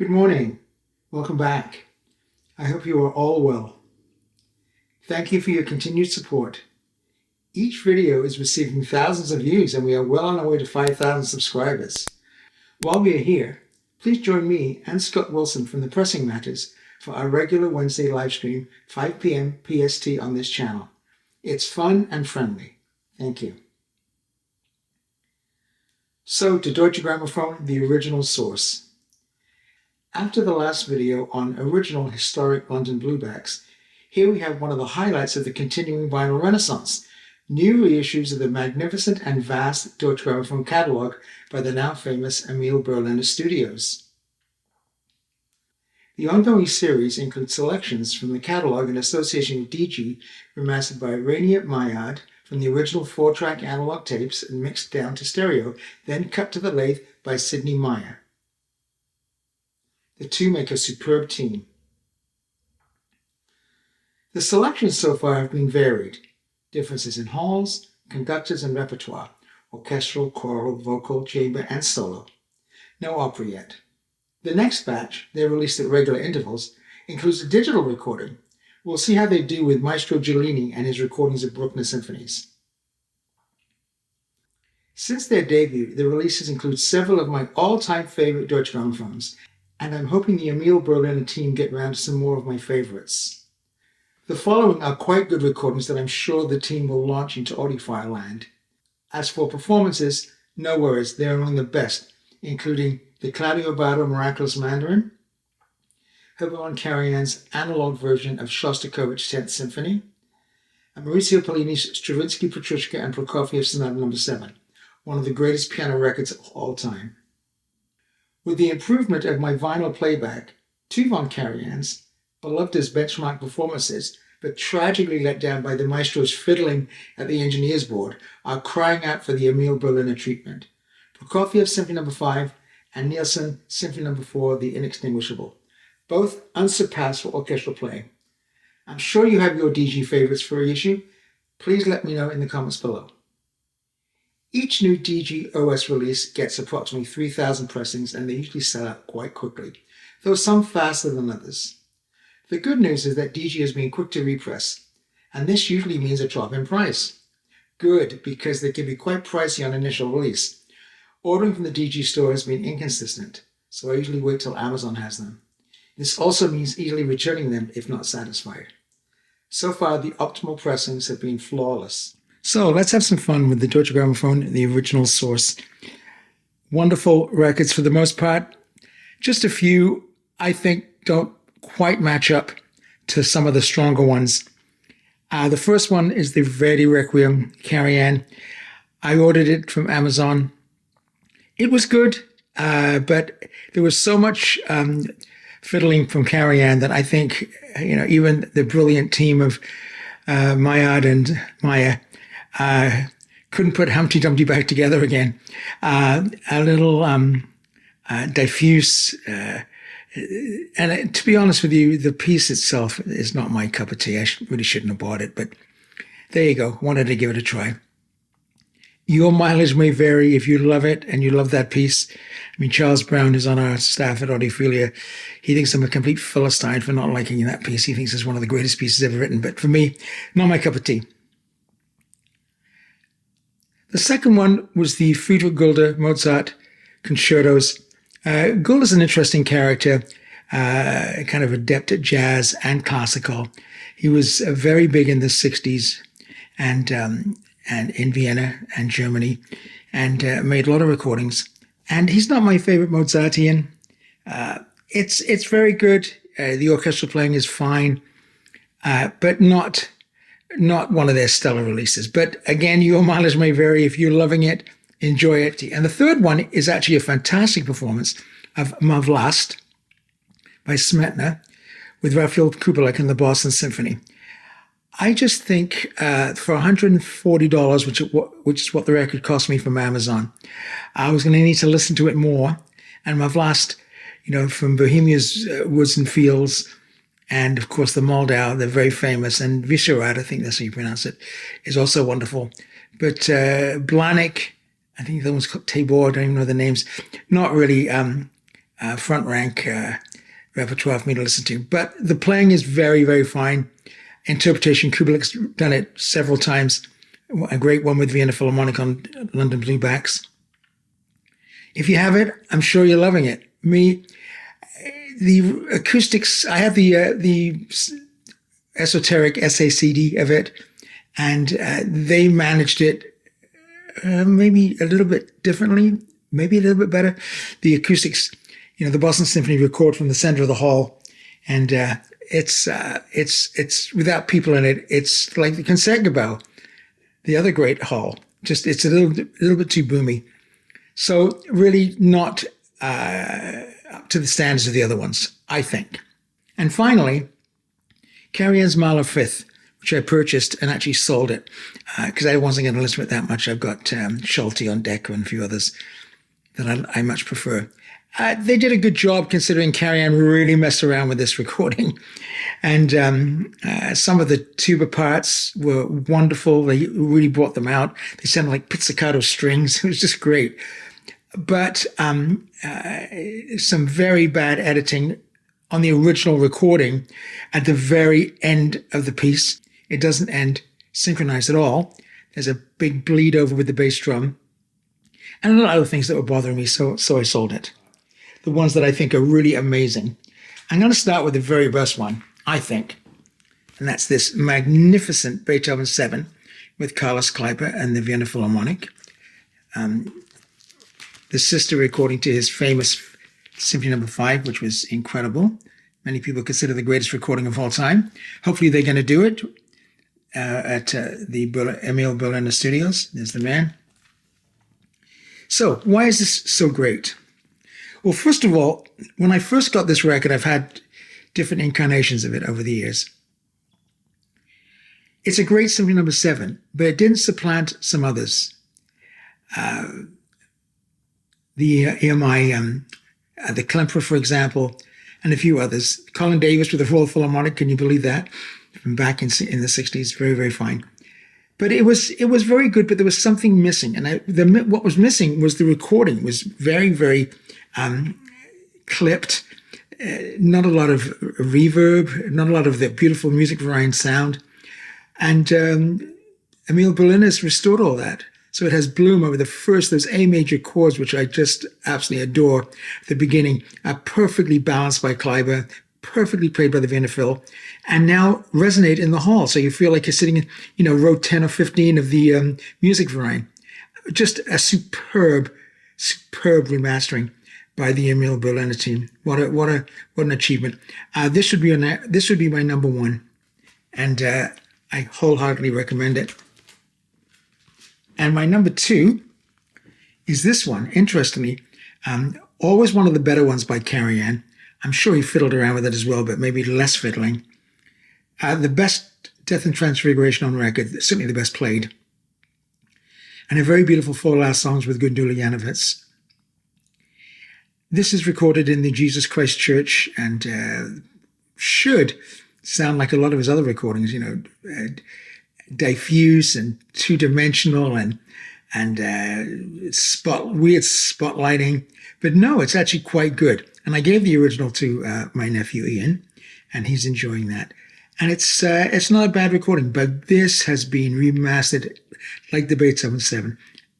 Good morning. Welcome back. I hope you are all well. Thank you for your continued support. Each video is receiving thousands of views and we are well on our way to 5,000 subscribers. While we are here, please join me and Scott Wilson from The Pressing Matters for our regular Wednesday live stream, 5 p.m. PST on this channel. It's fun and friendly. Thank you. So to Deutsche Grammophon, the original source. After the last video on original historic London bluebacks, here we have one of the highlights of the continuing vinyl renaissance, new reissues of the magnificent and vast Deutsche Grammophon catalogue by the now famous Emil Berliner Studios. The ongoing series includes selections from the catalogue in association with DG, remastered by Rainier Maillard from the original 4-track analog tapes and mixed down to stereo, then cut to the lathe by Sidney Meyer. The two make a superb team. The selections so far have been varied. Differences in halls, conductors and repertoire, orchestral, choral, vocal, chamber and solo. No opera yet. The next batch, they're released at regular intervals, includes a digital recording. We'll see how they do with Maestro Giulini and his recordings of Bruckner symphonies. Since their debut, the releases include several of my all-time favorite Deutsche Grammophons, and I'm hoping the Emil Berliner team get round to some more of my favorites. The following are quite good recordings that I'm sure the team will launch into audiophile land. As for performances, no worries, they're among the best, including the Claudio Abbado Miraculous Mandarin, Herbert von Karajan's analog version of Shostakovich's 10th Symphony, and Maurizio Pollini's Stravinsky Petrushka and Prokofiev Sonata No. 7, one of the greatest piano records of all time. With the improvement of my vinyl playback, two von Karajan's, beloved as benchmark performances, but tragically let down by the maestro's fiddling at the engineer's board, are crying out for the Emil Berliner treatment. Prokofiev Symphony No. 5 and Nielsen Symphony No. 4, The Inextinguishable, both unsurpassed for orchestral playing. I'm sure you have your DG favorites for reissue. Please let me know in the comments below. Each new DG OS release gets approximately 3,000 pressings and they usually sell out quite quickly, though some faster than others. The good news is that DG has been quick to repress, and this usually means a drop in price. Good, because they can be quite pricey on initial release. Ordering from the DG store has been inconsistent, so I usually wait till Amazon has them. This also means easily returning them if not satisfied. So far, the optimal pressings have been flawless. So let's have some fun with the Deutsche Grammophon, the original source. Wonderful records for the most part. Just a few, I think, don't quite match up to some of the stronger ones. The first one is the Verdi Requiem, Karajan. I ordered it from Amazon. It was good, but there was so much fiddling from Karajan that I think, even the brilliant team of Maillard and Meyer couldn't put Humpty Dumpty back together again. A little diffuse, and to be honest with you, the piece itself is not my cup of tea. I really shouldn't have bought it, but there you go. Wanted to give it a try. Your mileage may vary if you love it and you love that piece. I mean, Charles Brown, who's on our staff at Audiophilia, he thinks I'm a complete Philistine for not liking that piece. He thinks it's one of the greatest pieces ever written, but for me, not my cup of tea. The second one was the Friedrich Gulda Mozart concertos. Gulda's an interesting character, kind of adept at jazz and classical. He was very big in the 60s and in Vienna and Germany, and made a lot of recordings. And he's not my favorite Mozartian. It's very good. The orchestral playing is fine, but not one of their stellar releases. But again, your mileage may vary. If you're loving it, enjoy it. And the third one is actually a fantastic performance of Ma Vlast by Smetana with Raphael Kubelik and the Boston Symphony. I just think for $140, which is what the record cost me from Amazon, I was going to need to listen to it more. And Ma Vlast, from Bohemia's Woods and Fields, and of course the Moldau, they're very famous, and Visegrad, I think that's how you pronounce it, is also wonderful. But Blanik, I think the one's called Tabor, I don't even know the names, not really front rank repertoire for me to listen to. But the playing is very, very fine. Interpretation, Kubelik's done it several times. A great one with Vienna Philharmonic on London Bluebacks. If you have it, I'm sure you're loving it. Me, the acoustics, I have the esoteric SACD of it, and they managed it maybe a little bit differently, maybe a little bit better. The acoustics, the Boston Symphony record from the center of the hall, and it's without people in it. It's like the Concertgebouw, the other great hall. Just it's a little bit too boomy. So really not up to the standards of the other ones, I think. And finally, Karajan's Mahler Fifth, which I purchased and actually sold it because I wasn't going to listen to it that much. I've got Schulte on deck and a few others that I much prefer. They did a good job considering Karajan really messed around with this recording. And some of the tuba parts were wonderful. They really brought them out. They sounded like pizzicato strings. It was just great. But some very bad editing on the original recording at the very end of the piece. It doesn't end synchronized at all. There's a big bleed over with the bass drum and a lot of other things that were bothering me, so I sold it. The ones that I think are really amazing. I'm going to start with the very best one, I think, and that's this magnificent Beethoven 7 with Carlos Kleiber and the Vienna Philharmonic. The sister recording to his famous Symphony No. 5, which was incredible. Many people consider the greatest recording of all time. Hopefully they're going to do it at the Emil Berliner Studios. There's the man. So why is this so great? Well, first of all, when I first got this record, I've had different incarnations of it over the years. It's a great Symphony No. 7, but it didn't supplant some others. The EMI, the Klemperer, for example, and a few others. Colin Davis with the Royal Philharmonic, can you believe that? From back in the 60s, very, very fine. But it was very good, but there was something missing. And what was missing was the recording. It was very, very clipped, not a lot of reverb, not a lot of the beautiful music variant sound. And Emil Berliner's restored all that. So it has bloom over those A major chords, which I just absolutely adore at the beginning, are perfectly balanced by Kleiber, perfectly played by the Vienna Phil, and now resonate in the hall. So you feel like you're sitting in, row 10 or 15 of the music variant. Just a superb remastering by the Emil Berliner team. What an achievement. This should be my number one, and I wholeheartedly recommend it. And my number two is this one. Interestingly, always one of the better ones by Karajan. I'm sure he fiddled around with it as well, but maybe less fiddling. The best Death and Transfiguration on record, certainly the best played. And a very beautiful four last songs with Gundula Janowitz. This is recorded in the Jesus Christ Church and should sound like a lot of his other recordings, diffuse and two-dimensional and weird spotlighting. But no, it's actually quite good. And I gave the original to my nephew Ian, and he's enjoying that. And it's not a bad recording, but this has been remastered like the Beethoven 7,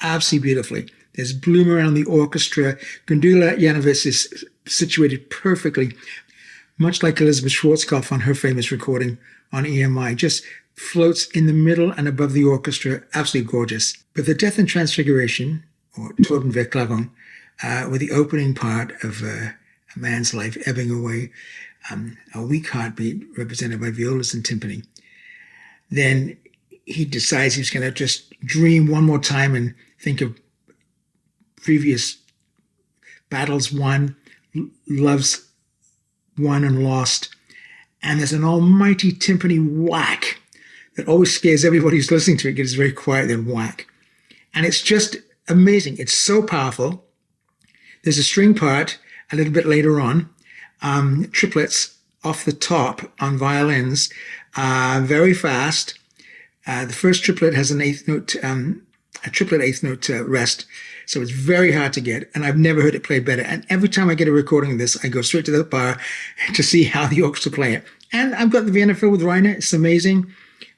absolutely beautifully. There's bloom around the orchestra. Gundula Janowitz is situated perfectly, much like Elizabeth Schwarzkopf on her famous recording on EMI, just floats in the middle and above the orchestra, absolutely gorgeous. But the Death and Transfiguration, or Totenverklärung, with the opening part of a man's life ebbing away, a weak heartbeat represented by violas and timpani. Then he decides he's going to just dream one more time and think of previous battles won, loves won and lost. And there's an almighty timpani whack that always scares everybody who's listening to it because it's very quiet, then whack. And it's just amazing. It's so powerful. There's a string part a little bit later on, triplets off the top on violins, very fast. The first triplet has an eighth note a triplet eighth note rest. So it's very hard to get, and I've never heard it played better. And every time I get a recording of this, I go straight to the bar to see how the orchestra play it. And I've got the Vienna Phil with Reiner. It's amazing.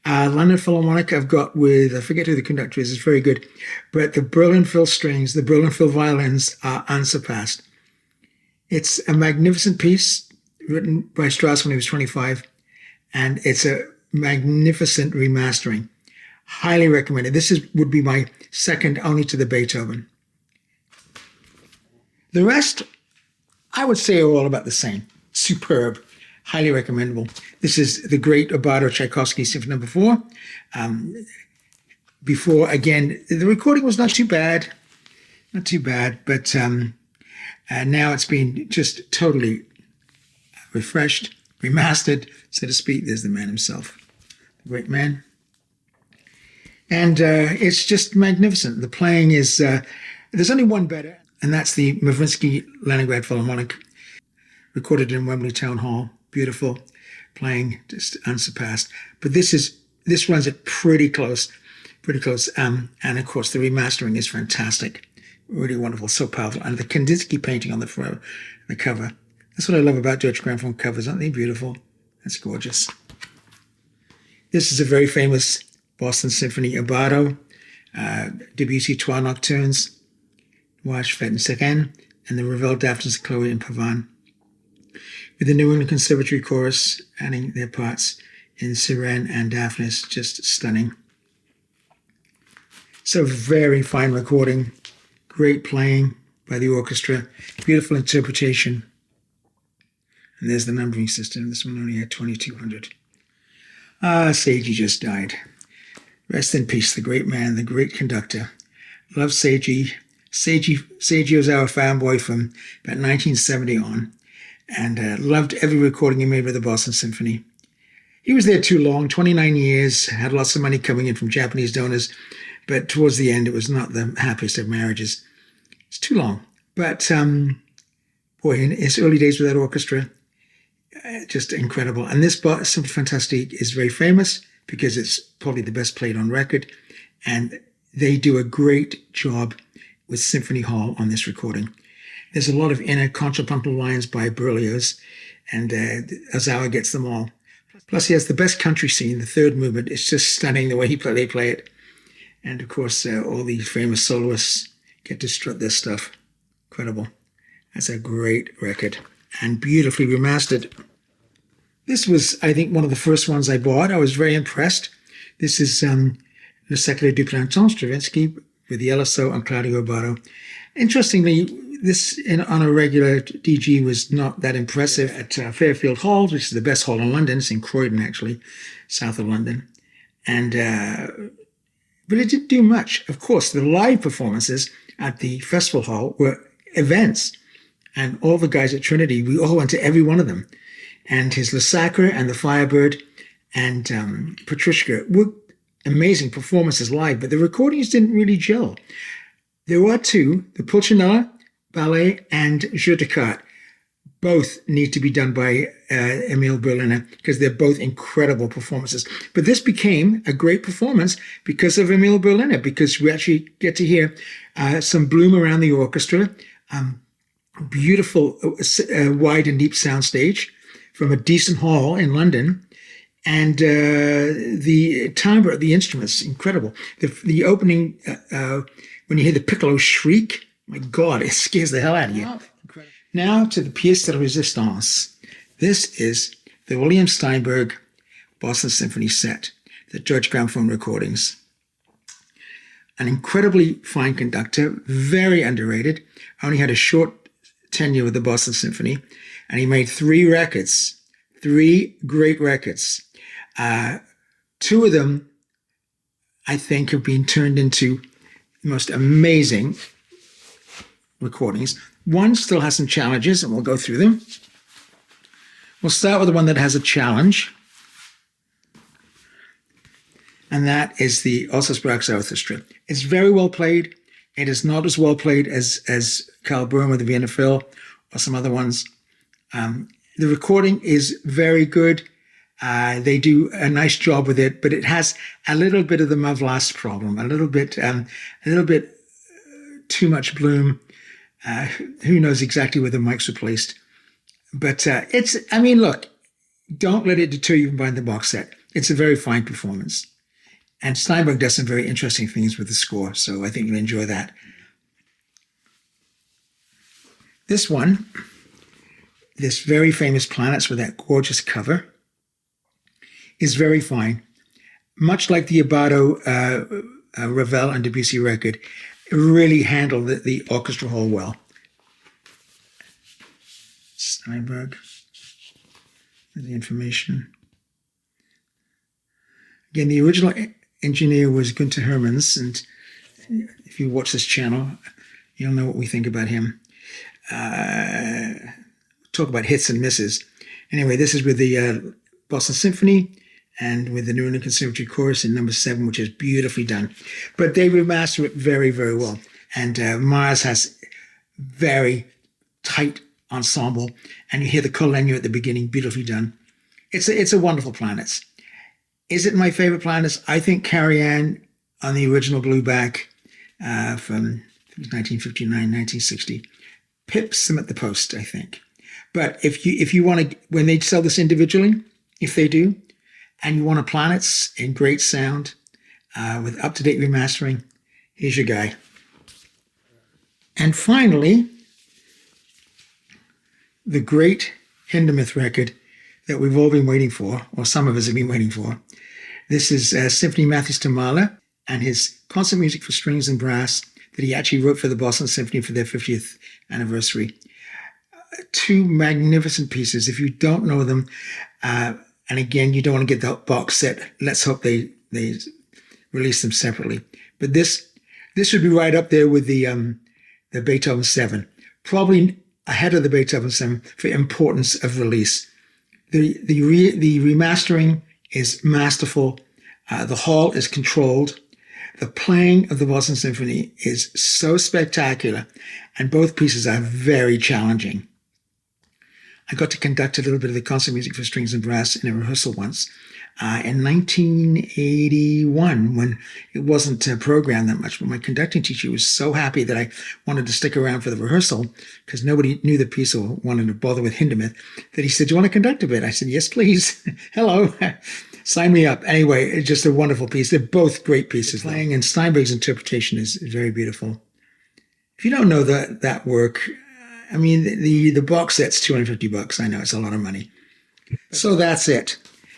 London Philharmonic I've got with, I forget who the conductor is, it's very good. But the Berlin Phil strings, the Berlin Phil violins are unsurpassed. It's a magnificent piece written by Strauss when he was 25, and it's a magnificent remastering. Highly recommended. This would be my second only to the Beethoven. The rest, I would say, are all about the same. Superb. Highly recommendable. This is the great Abbado Tchaikovsky Symphony No. 4. Before, again, the recording was not too bad. Not too bad, but now it's been just totally refreshed, remastered, so to speak. There's the man himself, the great man. And it's just magnificent. The playing is, there's only one better, and that's the Mavrinsky Leningrad Philharmonic, recorded in Wembley Town Hall. Beautiful playing, just unsurpassed. But this runs it pretty close. And of course, the remastering is fantastic. Really wonderful, so powerful. And the Kandinsky painting on the cover. That's what I love about Deutsche Grammophon covers. Aren't they beautiful? That's gorgeous. This is a very famous Boston Symphony Abbado, Debussy Trois Nocturnes, Watch Fête and Sirène, and the Ravel Daphnis, Chloe and Pavan, with the New England Conservatory Chorus adding their parts in Sirène and Daphnis. Just stunning. So very fine recording, great playing by the orchestra, beautiful interpretation. And there's the numbering system. This one only had 2,200. Seiji just died. Rest in peace, the great man, the great conductor. Love Seiji. Seiji was our fanboy from about 1970 on, and loved every recording he made with the Boston Symphony. He was there too long, 29 years, had lots of money coming in from Japanese donors, but towards the end, it was not the happiest of marriages. It's too long. But, boy, in his early days with that orchestra, just incredible. And this Symphony Fantastique is very famous because it's probably the best played on record. And they do a great job with Symphony Hall on this recording. There's a lot of inner contrapuntal lines by Berlioz, and Ozawa gets them all. Plus, he has the best country scene, the third movement. It's just stunning the way they play it. And, of course, all these famous soloists get to strut their stuff. Incredible. That's a great record and beautifully remastered. This was, I think, one of the first ones I bought. I was very impressed. This is Le Secret du Printemps, Stravinsky, with Yellow and Claudio Abbado. Interestingly, this on a regular DG was not that impressive at Fairfield Hall, which is the best hall in London. It's in Croydon, actually, south of London. And but it didn't do much. Of course, the live performances at the festival hall were events. And all the guys at Trinity, we all went to every one of them. And his Le Sacre and the Firebird and Petrushka were amazing performances live, but the recordings didn't really gel. There were two, the Pulcinella Ballet and Jeu de Cartes. Both need to be done by Emil Berliner because they're both incredible performances. But this became a great performance because of Emil Berliner, because we actually get to hear some bloom around the orchestra, beautiful wide and deep soundstage from a decent hall in London, and the timbre of the instruments, incredible. The opening, when you hear the piccolo shriek, my God, it scares the hell out of you. Wow. Now to the pièce de résistance. This is the William Steinberg Boston Symphony set, the Deutsche Grammophon recordings. An incredibly fine conductor, very underrated. Only had a short tenure with the Boston Symphony, and he made 3 records, 3 great records. 2 of them, I think, have been turned into the most amazing recordings. One still has some challenges, and we'll go through them. We'll start with the one that has a challenge, and that is the Alsace-Brax Orchestra. It's very well played. It is not as well played as Karl Böhm or the Vienna Phil or some other ones. The recording is very good. They do a nice job with it, but it has a little bit of the Mavlas problem, a little bit too much bloom. Who knows exactly where the mics were placed. But look, don't let it deter you from buying the box set. It's a very fine performance. And Steinberg does some very interesting things with the score, so I think you'll enjoy that. This one, this very famous Planets with that gorgeous cover, is very fine. Much like the Abbado Ravel and Debussy record, it really handled the orchestra hall well. Steinberg, the information. Again, the original engineer was Günther Hermanns, and if you watch this channel, you'll know what we think about him. Talk about hits and misses. Anyway, this is with the Boston Symphony and with the New England Conservatory Chorus in number 7, which is beautifully done. But they remaster it very, very well. And Mars has very tight ensemble, and you hear the Collegno at the beginning, beautifully done. It's a wonderful Planets. Is it my favorite Planets? I think Carrie Ann on the original blueback from 1959, 1960 pips them at the post, I think. But if you want to, when they sell this individually, if they do, and you want a Planets in great sound with up-to-date remastering, here's your guy. And finally, the great Hindemith record that we've all been waiting for, or some of us have been waiting for. This is Symphony Matthews to Mahler and his concert music for strings and brass that he actually wrote for the Boston Symphony for their 50th anniversary. Two magnificent pieces. If you don't know them, and again, you don't want to get the box set, let's hope they release them separately. But this would be right up there with the Beethoven 7, probably ahead of the Beethoven 7 for importance of release. The remastering is masterful. The hall is controlled. The playing of the Boston Symphony is so spectacular, and both pieces are very challenging. I got to conduct a little bit of the concert music for strings and brass in a rehearsal once in 1981, when it wasn't programmed that much. But my conducting teacher was so happy that I wanted to stick around for the rehearsal because nobody knew the piece or wanted to bother with Hindemith, that he said, "Do you want to conduct a bit?" I said, "Yes, please." Hello. Sign me up. Anyway, it's just a wonderful piece. They're both great pieces. Playing and Steinberg's interpretation is very beautiful. If you don't know that work, I mean, the box set's $250. I know it's a lot of money. So that's it.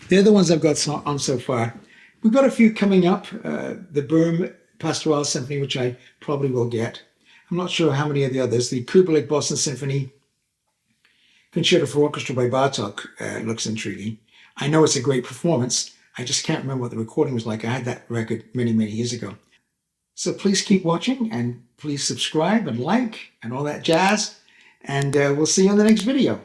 They're the ones I've got on so far. We've got a few coming up. The Böhm Pastoral Symphony, which I probably will get. I'm not sure how many of the others. The Kubelik Boston Symphony Concerto for Orchestra by Bartok looks intriguing. I know it's a great performance. I just can't remember what the recording was like. I had that record many, many years ago. So please keep watching, and please subscribe and like and all that jazz. And we'll see you on the next video.